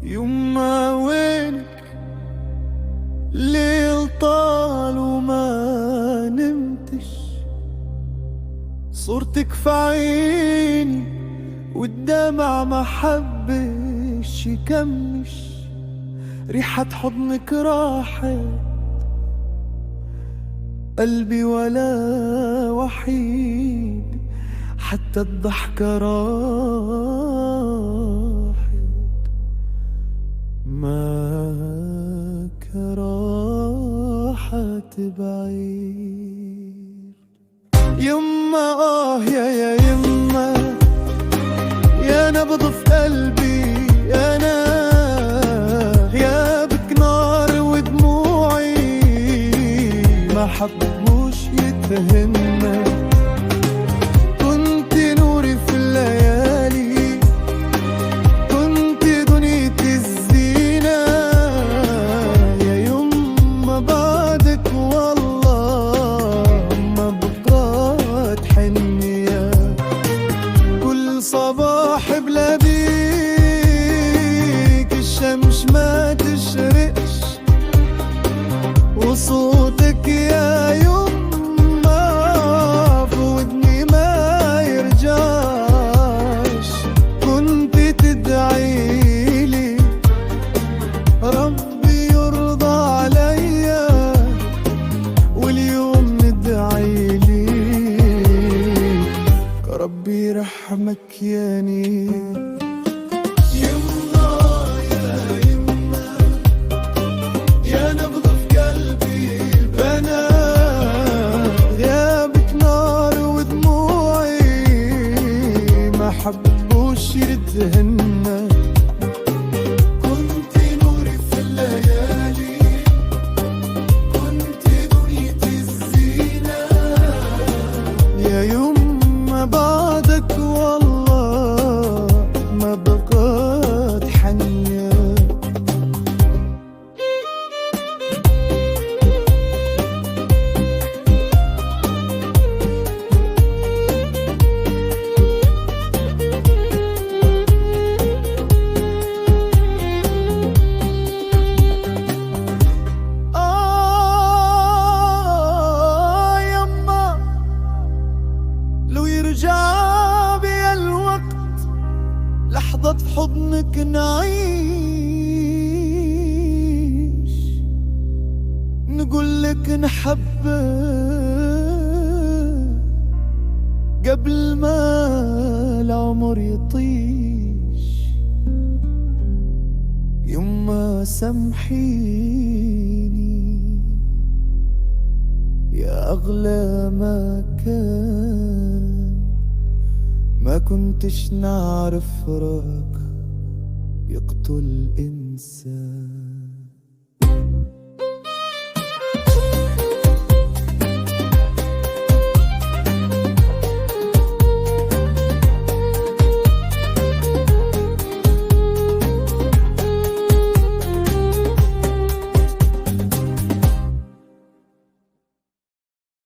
يما وينك؟ ليل طال وما نمتش، صورتك في عيني والدمع ما حبش يكمش، ريحة حضنك راحت قلبي ولا وحيد، حتى الضحكة راحت معاك راحت بعيد. يما يا يما، يا نبض في قلبي انا، غيابك نار ودموعي ما حبوش يتهمنا، كنت نوري في الليالي، كنت دنيتي الزينة، يا يما بعدك والله ما بقى تحنية، كل صباح بلا بيك الشمس ما تشرقش، وصوتك يا يما في ودني ما يرجعش، كنت تدعيلي ربي يرضى عليا، واليوم ندعيلي ربي يرحمك يا نيل. حبوش يردهن، كنت نوري في الليالي، كنت دنيتي الزينة، يا يما بعدك والله ما بقى تحنية. رجع بيا الوقت لحظة في حضنك نعيش، نقولك نحب قبل ما العمر يطيش، يما سامحيني يا أغلى ما كان، ما كنتش نعرف فراق يقتل إنسان.